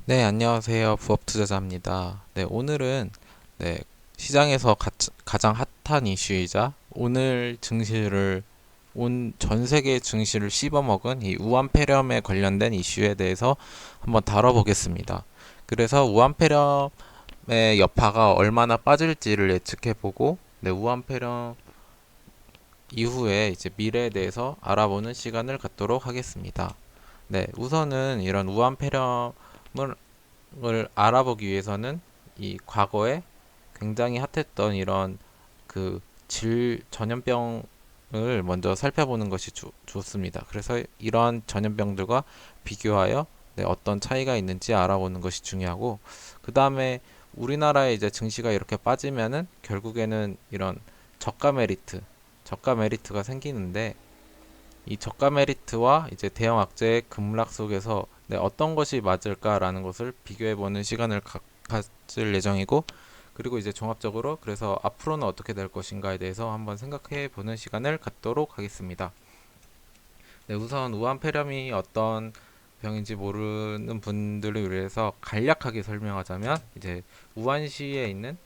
네, 안녕하세요. 부업 투자자입니다. 네, 오늘은 시장에서 가장 핫한 이슈이자 오늘 증시를 온 전 세계 증시를 씹어먹은 이 우한폐렴에 관련된 이슈에 대해서 한번 다뤄보겠습니다. 그래서 우한폐렴의 여파가 얼마나 빠질지를 예측해보고, 우한폐렴 이후에 이제 미래에 대해서 알아보는 시간을 갖도록 하겠습니다. 네, 우선은 이런 우한폐렴을 을 알아보기 위해서는 이 과거에 굉장히 핫했던 이런 그 질 전염병을 먼저 살펴보는 것이 좋습니다. 그래서 이러한 전염병들과 비교하여 어떤 차이가 있는지 알아보는 것이 중요하고, 그 다음에 우리나라의 이제 증시가 이렇게 빠지면은 결국에는 이런 저가 메리트, 저가 메리트가 생기는데, 이 저가 메리트와 이제 대형 악재의 급락 속에서 어떤 것이 맞을까라는 것을 비교해보는 시간을 가질 예정이고, 그리고 이제 종합적으로 그래서 앞으로는 어떻게 될 것인가에 대해서 한번 생각해보는 시간을 갖도록 하겠습니다. 네, 우선 우한폐렴이 어떤 병인지 모르는 분들을 위해서 간략하게 설명하자면, 이제 우한시에 있는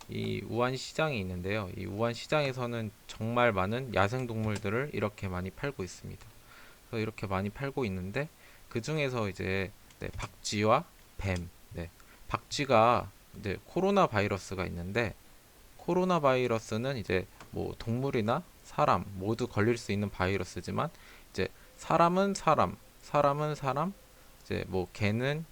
이 우한 시장이 있는데요. 이 우한 시장에서는 정말 많은 야생 동물들을 이렇게 많이 팔고 있습니다. 그래서 이렇게 많이 팔고 있는데, 그 중에서 이제 박쥐와 뱀, 박쥐가 이제 코로나 바이러스가 있는데, 코로나 바이러스는 이제 뭐 동물이나 사람 모두 걸릴 수 있는 바이러스지만, 이제 사람은 사람, 사람은 사람, 이제 뭐 개는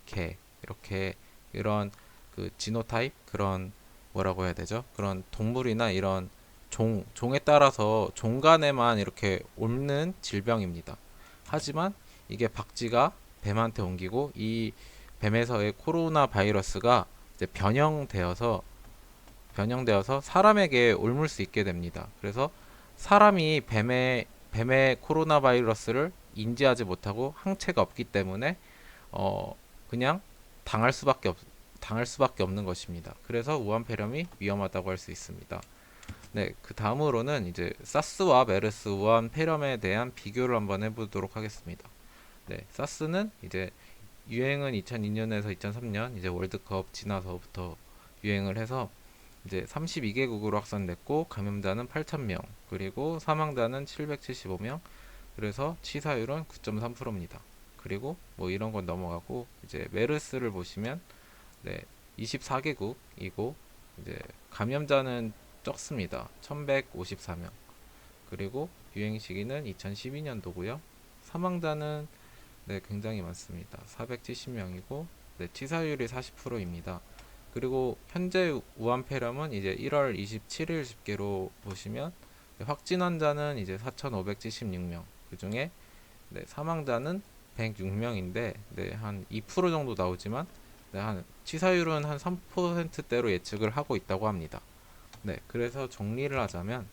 개, 이렇게 이런 그 지노타입, 그런 뭐라고 해야 되죠? 그런 동물이나 이런 종에 따라서 종 간에만 이렇게 옮는 질병입니다. 하지만 이게 박쥐가 뱀한테 옮기고, 이 뱀에서의 코로나 바이러스가 이제 변형되어서 사람에게 옮을 수 있게 됩니다. 그래서 사람이 뱀의 코로나 바이러스를 인지하지 못하고 항체가 없기 때문에 그냥 당할 수밖에 없 당할 수밖에 없는 것입니다. 그래서 우한폐렴이 위험하다고 할 수 있습니다. 네, 그 다음으로는 이제 사스와 메르스 우한폐렴에 대한 비교를 한번 해보도록 하겠습니다. 네, 사스는 이제 유행은 2002년에서 2003년 이제 월드컵 지나서부터 유행을 해서 이제 32개국으로 확산됐고, 감염자는 8,000명, 그리고 사망자는 775명, 그래서 치사율은 9.3%입니다. 그리고 뭐 이런 건 넘어가고, 이제 메르스를 보시면 24개국이고, 이제 감염자는 적습니다. 1154명. 그리고 유행 시기는 2012년도고요. 사망자는 굉장히 많습니다. 470명이고, 치사율이 40%입니다. 그리고 현재 우한폐렴은 이제 1월 27일 집계로 보시면 확진 환자는 이제 4,576명. 그 중에 사망자는 106명인데 한 2% 정도 나오지만 한 치사율은 한 3%대로 예측을 하고 있다고 합니다. 그래서 정리를 하자면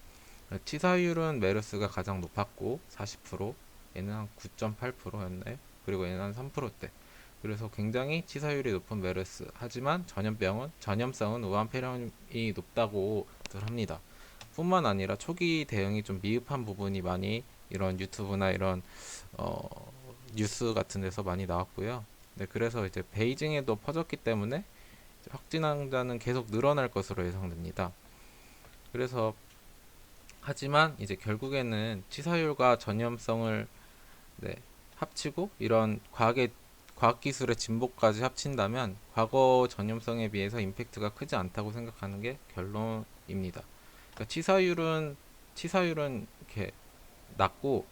치사율은 메르스가 가장 높았고 40%, 얘는 한 9.8%였나요? 그리고 얘는 한 3%대. 그래서 굉장히 치사율이 높은 메르스. 하지만 전염성은 우한폐렴이 높다고들 합니다. 뿐만 아니라 초기 대응이 좀 미흡한 부분이 많이 이런 유튜브나 이런 뉴스 같은 데서 많이 나왔고요. 그래서 이제 베이징에도 퍼졌기 때문에 확진 환자는 계속 늘어날 것으로 예상됩니다. 그래서 하지만 이제 결국에는 치사율과 전염성을 네, 합치고 이런 과학기술의 진보까지 합친다면 과거 전염성에 비해서 임팩트가 크지 않다고 생각하는 게 결론입니다. 그러니까 치사율은 이렇게 낮고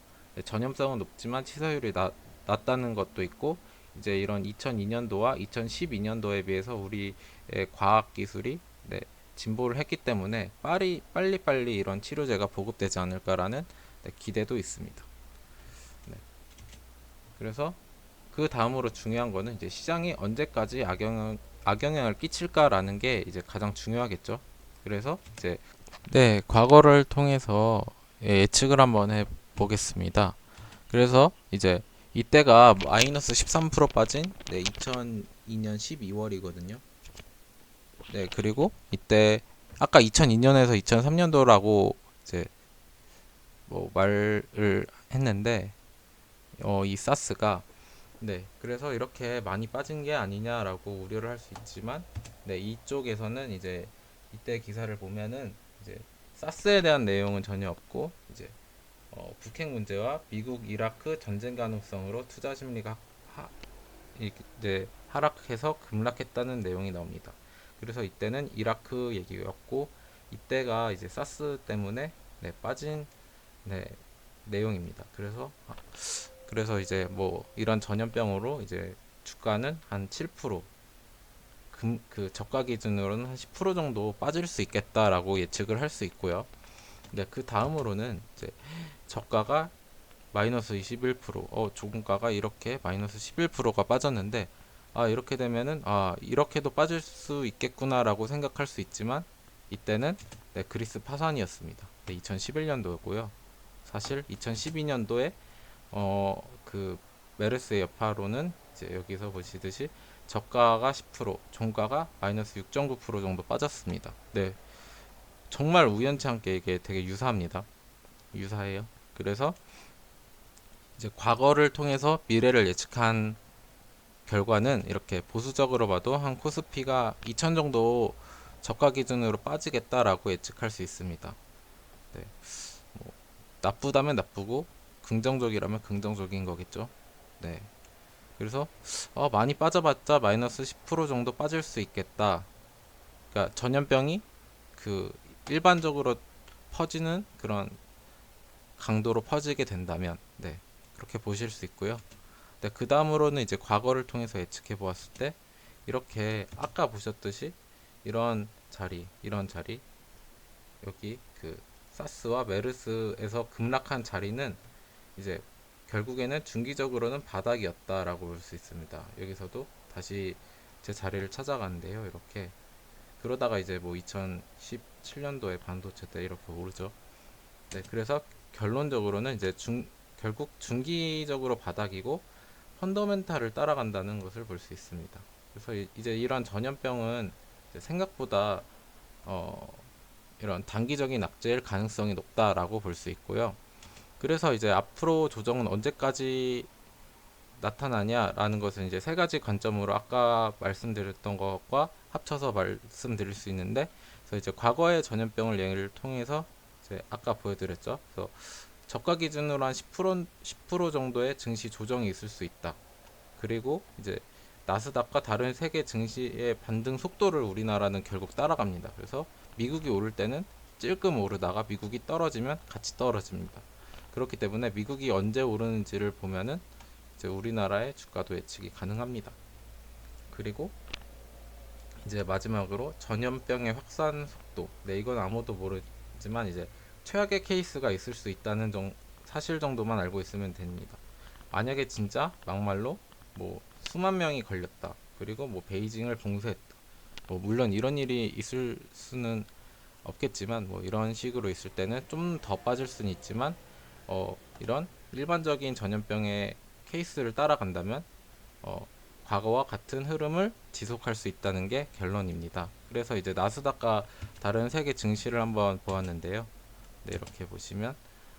전염성은 높지만 치사율이 낮다는 것도 있고, 이제 이런 2002년도와 2012년도에 비해서 우리의 과학기술이 진보를 했기 때문에 빨리빨리 이런 치료제가 보급되지 않을까라는 기대도 있습니다. 네. 그래서 그 다음으로 중요한 거는 이제 시장이 언제까지 악영향을 끼칠까라는 게 이제 가장 중요하겠죠. 그래서 이제 과거를 통해서 예측을 한번 해 보겠습니다. 그래서 이제 이때가 마이너스 13% 빠진 2002년 12월이거든요. 그리고 이때 아까 2002년에서 2003년도라고 이제 뭐 말을 했는데 이 사스가 네, 그래서 이렇게 많이 빠진 게 아니냐라고 우려를 할 수 있지만, 네, 이쪽에서는 이제 이때 기사를 보면은 이제 사스에 대한 내용은 전혀 없고, 이제 북핵 문제와 미국 이라크 전쟁 가능성으로 투자 심리가 하, 이제 하락해서 급락했다는 내용이 나옵니다. 그래서 이때는 이라크 얘기였고, 이때가 이제 사스 때문에 네, 빠진 네, 내용입니다. 그래서 이제 뭐 이런 전염병으로 이제 주가는 한 7%, 그 저가 기준으로는 한 10% 정도 빠질 수 있겠다라고 예측을 할 수 있고요. 근데 그 다음으로는 이제 저가가 마이너스 21%, 종가가 이렇게 마이너스 11%가 빠졌는데, 이렇게 되면은, 이렇게도 빠질 수 있겠구나라고 생각할 수 있지만, 이때는 네, 그리스 파산이었습니다. 네, 2011년도였고요. 사실 2012년도에 그 메르스의 여파로는 이제 여기서 보시듯이 저가가 10%, 종가가 마이너스 6.9% 정도 빠졌습니다. 네, 정말 우연치 않게 이게 되게 유사합니다. 유사해요. 그래서 이제 과거를 통해서 미래를 예측한 결과는 이렇게 보수적으로 봐도 한 코스피가 2000 정도 저가 기준으로 빠지겠다라고 예측할 수 있습니다. 네, 뭐 나쁘다면 나쁘고 긍정적이라면 긍정적인 거겠죠. 네. 그래서 많이 빠져봤자 마이너스 10% 정도 빠질 수 있겠다. 그러니까 전염병이 그 일반적으로 퍼지는 그런 강도로 퍼지게 된다면, 네, 그렇게 보실 수 있고요. 네, 그 다음으로는 이제 과거를 통해서 예측해 보았을 때 이렇게 아까 보셨듯이 이런 자리 여기 그 사스와 메르스에서 급락한 자리는 이제 결국에는 중기적으로는 바닥이었다라고 볼 수 있습니다. 여기서도 다시 제 자리를 찾아가는데요. 이렇게 그러다가 이제 뭐 2017년도에 반도체 때 이렇게 오르죠. 네, 그래서 결론적으로는 이제 결국 중기적으로 바닥이고 펀더멘탈을 따라간다는 것을 볼 수 있습니다. 그래서 이제 이런 전염병은 이제 생각보다 어, 이런 단기적인 악재일 가능성이 높다라고 볼 수 있고요. 그래서 이제 앞으로 조정은 언제까지 나타나냐라는 것은 이제 세 가지 관점으로 아까 말씀드렸던 것과 합쳐서 말씀드릴 수 있는데, 그래서 이제 과거의 전염병을 예를 통해서 이제 아까 보여드렸죠. 그래서 저가 기준으로 한 10% 정도의 증시 조정이 있을 수 있다. 그리고 이제 나스닥과 다른 세계 증시의 반등 속도를 우리나라는 결국 따라갑니다. 그래서 미국이 오를 때는 찔끔 오르다가 미국이 떨어지면 같이 떨어집니다. 그렇기 때문에 미국이 언제 오르는지를 보면은 이제 우리나라의 주가도 예측이 가능합니다. 그리고 이제 마지막으로 전염병의 확산 속도. 네, 이건 아무도 모르지만 이제 최악의 케이스가 있을 수 있다는 사실 정도만 알고 있으면 됩니다. 만약에 진짜 막말로 뭐 수만 명이 걸렸다. 그리고 뭐 베이징을 봉쇄했다. 뭐 물론 이런 일이 있을 수는 없겠지만 뭐 이런 식으로 있을 때는 좀 더 빠질 수는 있지만 이런 일반적인 전염병의 케이스를 따라간다면 어, 과거와 같은 흐름을 지속할 수 있다는 게 결론입니다. 그래서 이제 나스닥과 다른 세계 증시를 한번 보았는데요. 네, 이렇게 보시면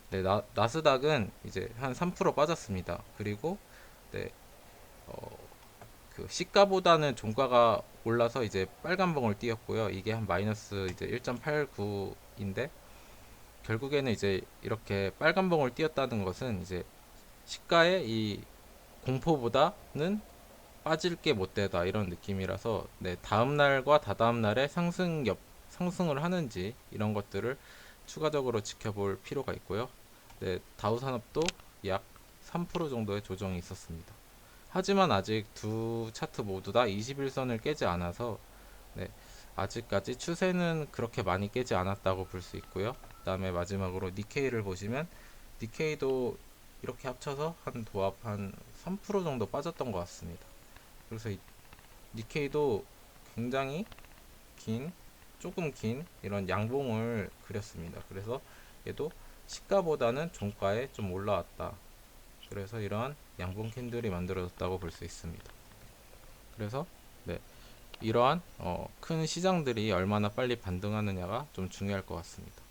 네, 나스닥은 이제 한 3% 빠졌습니다. 그리고 네, 어, 그 시가보다는 종가가 올라서 이제 빨간봉을 띄었고요. 이게 한 마이너스 이제 1.89인데 결국에는 이제 이렇게 빨간봉을 띄었다는 것은 이제 시가의 이 공포보다는 빠질 게 못되다 이런 느낌이라서 네, 다음 날과 다다음 날에 상승을 하는지 이런 것들을 추가적으로 지켜볼 필요가 있고요. 네, 다우 산업도 약 3% 정도의 조정이 있었습니다. 하지만 아직 두 차트 모두 다 21선을 깨지 않아서 네, 아직까지 추세는 그렇게 많이 깨지 않았다고 볼 수 있고요. 그 다음에 마지막으로 니케이를 보시면 니케이도 이렇게 합쳐서 한 도합 한 3% 정도 빠졌던 것 같습니다. 그래서 니케이도 굉장히 긴, 조금 긴 이런 양봉을 그렸습니다. 그래서 얘도 시가보다는 종가에 좀 올라왔다. 그래서 이러한 양봉 캔들이 만들어졌다고 볼 수 있습니다. 그래서 네, 이러한 큰 시장들이 얼마나 빨리 반등하느냐가 좀 중요할 것 같습니다.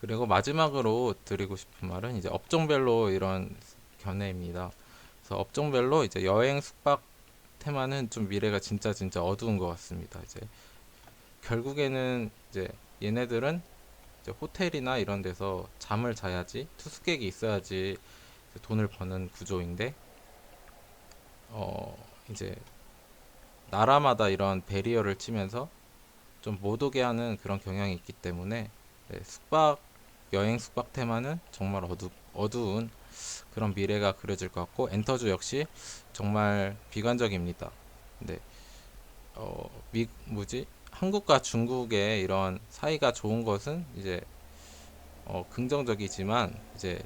그리고 마지막으로 드리고 싶은 말은 이제 업종별로 이런 견해입니다. 그래서 업종별로 이제 여행 숙박 테마는 좀 미래가 진짜 어두운 것 같습니다. 이제 결국에는 이제 얘네들은 이제 호텔이나 이런 데서 잠을 자야지, 투숙객이 있어야지 이제 돈을 버는 구조인데, 이제 나라마다 이런 베리어를 치면서 좀 못 오게 하는 그런 경향이 있기 때문에, 네, 여행 숙박 테마는 정말 어두운 그런 미래가 그려질 것 같고, 엔터주 역시 정말 비관적입니다. 네, 한국과 중국의 이런 사이가 좋은 것은 이제 긍정적이지만, 이제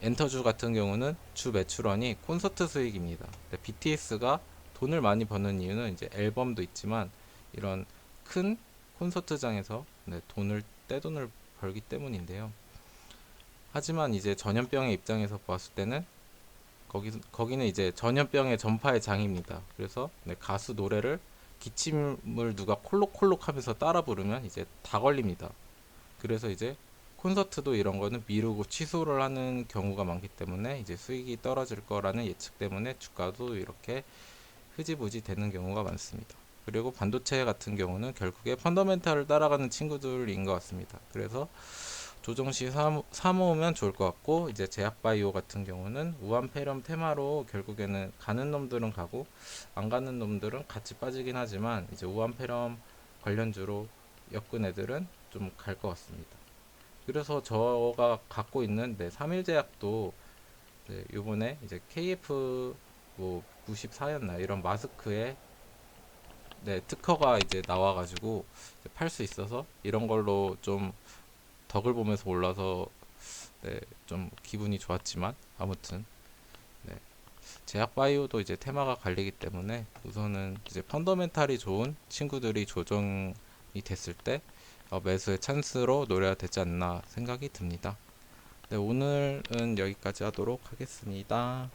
엔터주 같은 경우는 주 매출원이 콘서트 수익입니다. BTS가 돈을 많이 버는 이유는 이제 앨범도 있지만 이런 큰 콘서트장에서 네, 떼돈을 벌기 때문인데요. 하지만 이제 전염병의 입장에서 보았을 때는 거기는 이제 전염병의 전파의 장입니다. 그래서 네, 가수 노래를 기침을 누가 콜록콜록 하면서 따라 부르면 이제 다 걸립니다. 그래서 이제 콘서트도 이런 거는 미루고 취소를 하는 경우가 많기 때문에 이제 수익이 떨어질 거라는 예측 때문에 주가도 이렇게 흐지부지 되는 경우가 많습니다. 그리고 반도체 같은 경우는 결국에 펀더멘탈을 따라가는 친구들인 것 같습니다. 그래서 조정 시 사모으면 좋을 것 같고, 이제 제약바이오 같은 경우는 우한폐렴 테마로 결국에는 가는 놈들은 가고 안 가는 놈들은 같이 빠지긴 하지만, 이제 우한폐렴 관련주로 엮은 애들은 좀 갈 것 같습니다. 그래서 저가 갖고 있는 3일제약도 요번에 이제 KF 뭐 94였나 이런 마스크에 특허가 이제 나와가지고 팔 수 있어서 이런 걸로 좀 덕을 보면서 올라서 좀 기분이 좋았지만, 아무튼 제약바이오도 이제 테마가 갈리기 때문에 우선은 이제 펀더멘탈이 좋은 친구들이 조정이 됐을 때 매수의 찬스로 노려야 되지 않나 생각이 듭니다. 네, 오늘은 여기까지 하도록 하겠습니다.